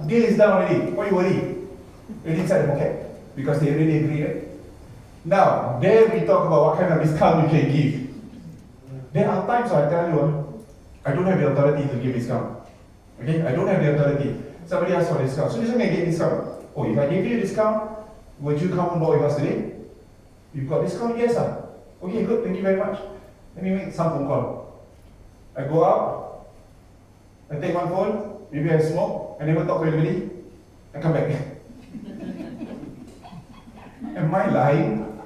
deal is done already. Why you worry? Already inside the pocket. Because they already agree, right? Now, then we talk about what kind of discount you can give. There are times I tell you, I don't have the authority to give discount. Okay, I don't have the authority. Somebody asks for discount. So this one can get discount. Oh, if I give you a discount, would you come on board with us today? You've got discount? Yes, sir. Okay, good, thank you very much. Let me make some phone call. I go out, I take one phone, maybe I smoke, I never talk to anybody, I come back. Am I lying?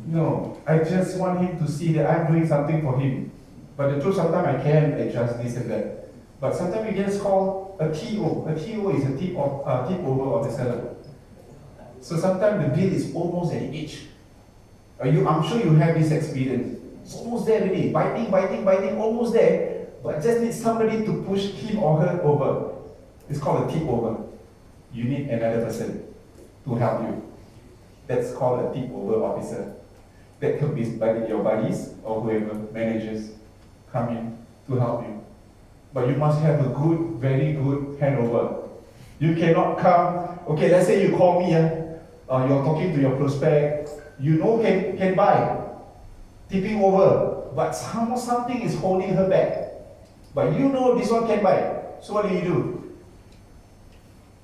No, I just want him to see that I'm doing something for him. But the truth, sometimes I can adjust this and that. But sometimes we just call a TO. A TO is a tip over of the seller. So sometimes the bill is almost at the edge. I'm sure you have this experience. It's almost there already, biting, almost there. But just need somebody to push him or her over. It's called a tip over. You need another person to help you. That's called a tip over officer. That could be your buddies or whoever, managers, come in to help you. But you must have a good, very good handover. You cannot come, okay, let's say you call me, you're talking to your prospect, you know can buy, tipping over, but something is holding her back. But you know this one can buy. So what do?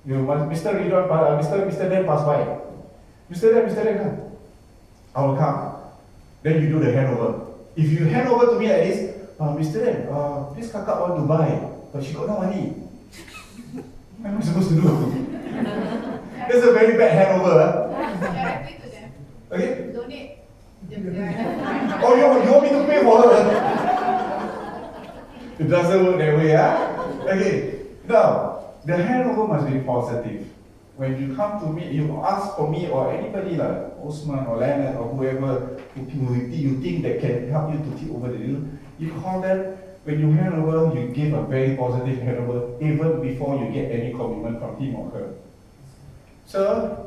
You must, Mr. Ridwan, Mr. Dan pass by. Mr. Dan, come. I will come. Then you do the handover. If you hand over to me like this, Mr. Dan, this kakak want to buy, but she got no money. What am I supposed to do? That's a very bad handover. Directly to them. Okay? Donate. Oh, you want me to pay for her? It doesn't work that way, huh? Okay. Now, the handover must be positive. When you come to me, you ask for me or anybody like Osman or Leonard or whoever you think that can help you to tip over the deal, you call them. When you hand over, you give a very positive handover even before you get any commitment from him or her. Sir,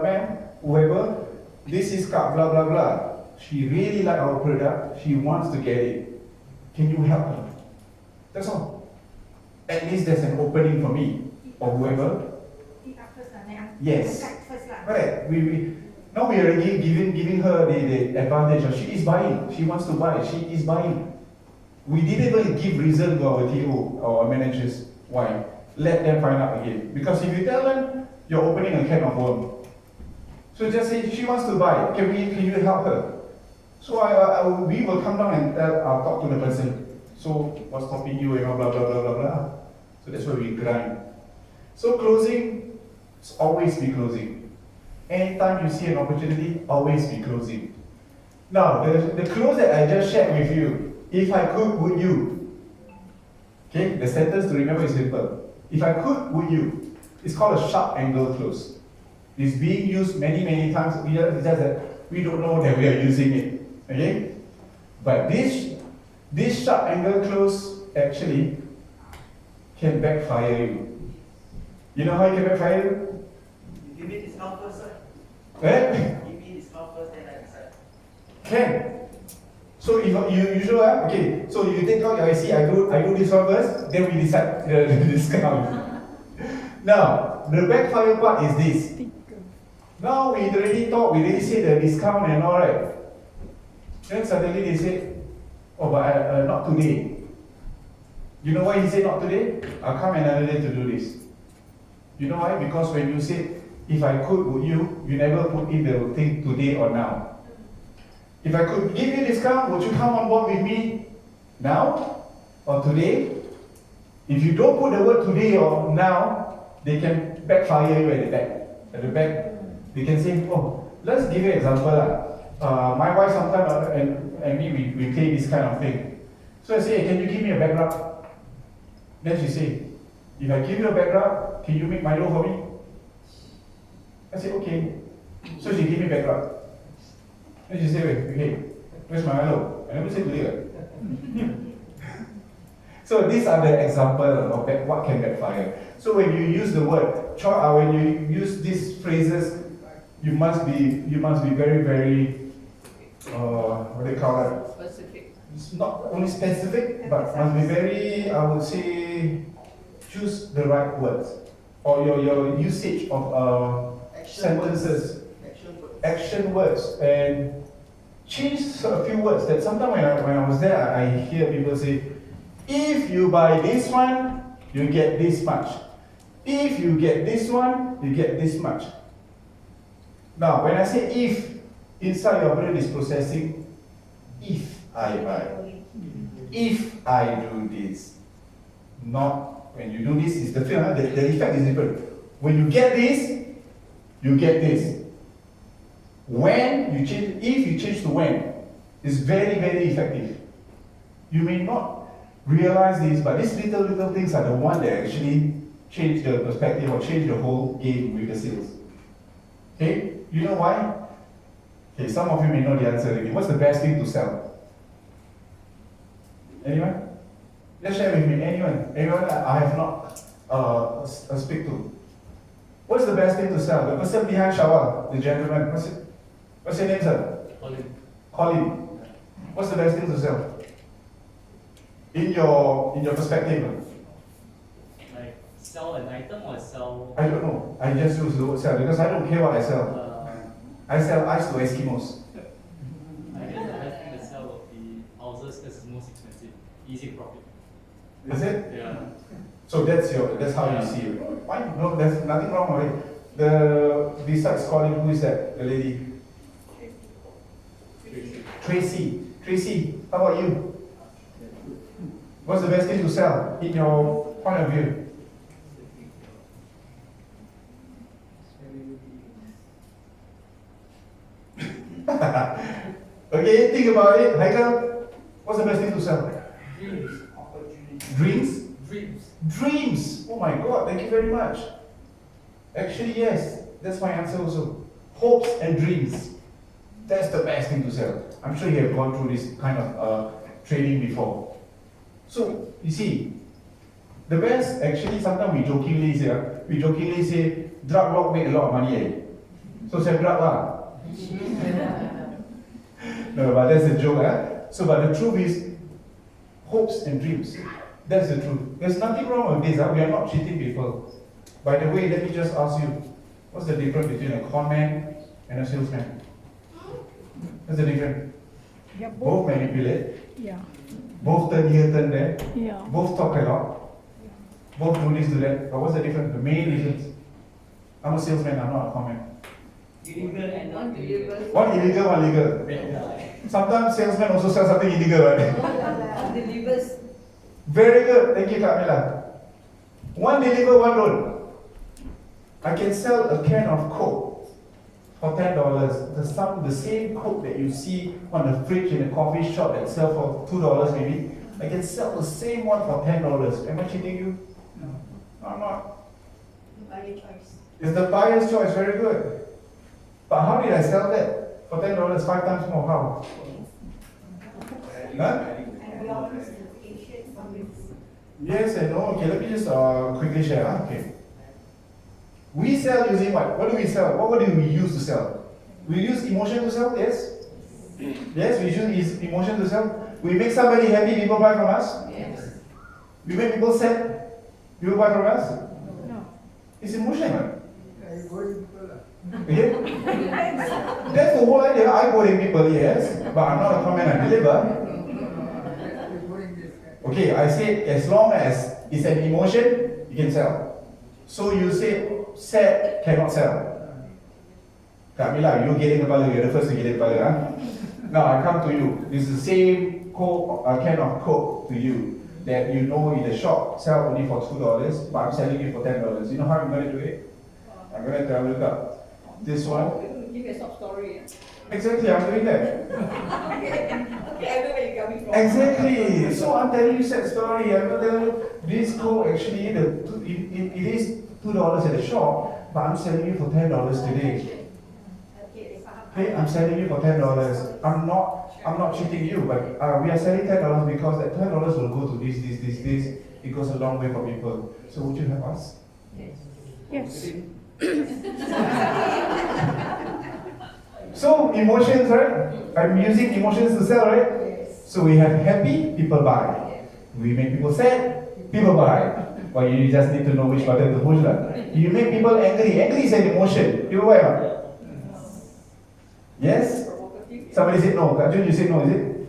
ma'am, whoever, this is blah blah blah. She really like our product. She wants to get it. Can you help her? That's all. At least there's an opening for me or whoever. Yes. Correct. Now we are already giving her the advantage. She is buying. She wants to buy. She is buying. We didn't even give reason to our TO or our managers why. Let them find out again. Because if you tell them you're opening a can of worm, so just say she wants to buy. Can you help her? So we will come down and talk to the person. So what's stopping you? Blah blah blah blah blah. So that's where we grind. So closing, always be closing. Anytime you see an opportunity, always be closing. Now the close that I just shared with you. If I could, would you? Okay, the sentence to remember is simple. If I could, would you? It's called a sharp angle close. It's being used many times. It's just that we don't know that we are using it. Okay? But this sharp angle close actually can backfire you. You know how it can backfire you? Give me discount first, sir. Eh? Give me discount first, then I decide. Can. So if you sure, okay, so you take out your IC, I do this one first, then we decide the discount. Now, the backfire part is this. Now we already talked, we already said the discount and all right. Then suddenly they say, oh, but not today. You know why he said not today? I'll come another day to do this. You know why? Because when you said, if I could, would you? You never put in the thing today or now. If I could give you a discount, would you come on board with me now or today? If you don't put the word today or now, they can backfire you at the back. At the back, they can say, oh, let's give you an example. My wife sometimes and me, we play this kind of thing. So I say, hey, can you give me a back rub? Then she say, if I give you a back rub, can you make Milo for me? I say, okay. So she give me back rub. Then she say, wait, okay, where's my Milo? I never say today. So these are the examples of what can backfire. So when you use the word, when you use these phrases, you must be very, what do you call it? Specific. It's not only specific, but must be very, I would say, choose the right words. or your usage of sentences, action words, and change a few words. That sometimes when I was there, I hear people say, if you buy this one, you get this much. If you get this one, you get this much. Now, when I say if, inside your brain is processing, if I buy, if I do this. Not when you do this, is the feeling, the effect is different. When you get this, you get this. When you change, if you change to when, it's very, very effective. You may not realize this, but these little things are the one that actually change the perspective or change the whole game with the sales. Okay? You know why? Okay, some of you may know the answer already. What's the best thing to sell? Anyone? Just share with me. Anyone that I have not speak to. What's the best thing to sell? The person behind Shawal, the gentleman. What's your name, sir? Colin. What's the best thing to sell? In your perspective. Like sell an item or sell? I don't know. I just use the word sell because I don't care what I sell. I sell ice to Eskimos. I guess the best thing to sell would be houses because it's most expensive, easy profit. Is it? Yeah. So that's how you see it. Why? No, there's nothing wrong with it. Besides Colin, who is that? The lady? Tracy, how about you? What's the best thing to sell in your point of view? Okay, think about it. Haikal, what's the best thing to sell? Dreams? Dreams! Oh my God, thank you very much. Actually, yes, that's my answer also. Hopes and dreams. That's the best thing to sell. I'm sure you have gone through this kind of training before. So, you see, the best, actually, sometimes we jokingly say, drug lord make a lot of money, eh? So, sell drug lah. No, but that's a joke, eh? So, but the truth is, hopes and dreams. That's the truth. There's nothing wrong with this. We are not cheating people. By the way, let me just ask you, what's the difference between a con man and a salesman? What's the difference? Yeah, Both manipulate. Yeah. Both turn here, turn there. Yeah. Both talk a lot. Both do this, do that. But what's the difference? The main difference. I'm a salesman, I'm not a con man. Illegal and not illegal. One illegal, one legal. Sometimes salesmen also sell something illegal, right? Delivers. Very good. Thank you, Kamila. One deliver, one don't. I can sell a can of Coke for $10. The same Coke that you see on the fridge in a coffee shop that sell for $2 maybe. I can sell the same one for $10. Am I cheating you? No, I'm not. Buyer choice. It's the buyer's choice. Very good. But how did I sell that for $10? 5 times more. How? Huh? And we all use education from this. Yes and no. Okay, let me just quickly share. Okay. We sell using what? What do we sell? What do we use to sell? We use emotion to sell? Yes? Yes, we use emotion to sell. We make somebody happy, people buy from us? Yes. We make people sad, people buy from us? No. It's emotion, right? Okay? That's the whole idea. I boring people, yes, but I'm not a comment and deliver. Okay, I say as long as it's an emotion, you can sell. So you say sad cannot sell. Kamila, you're getting kepala, you're the first to get kepala. Huh? Now I come to you. This is the same Coke, can of Coke to you that you know in the shop sell only for $2, but I'm selling it for $10. You know how I'm going to do it? I'm going to tell you that this one. Give me a sob story. Exactly, I'm doing that. Okay, I know where you're coming from. Exactly. So I'm telling you sad story. I'm going to tell you this Coke actually it is $2 at the shop, but I'm selling you for $10 today. Okay, I'm selling you for $10. I'm not cheating you, but we are selling $10 because that $10 will go to this. It goes a long way for people. So would you help us? Yes. So emotions, right? I'm using emotions to sell, right? So we have happy, people buy. We make people sad, people buy. Or you just need to know which button to push lah. You make people angry. Angry is an emotion. You aware or not? Yes? Provocative. Somebody said no. Kak Jun, you said no, is it?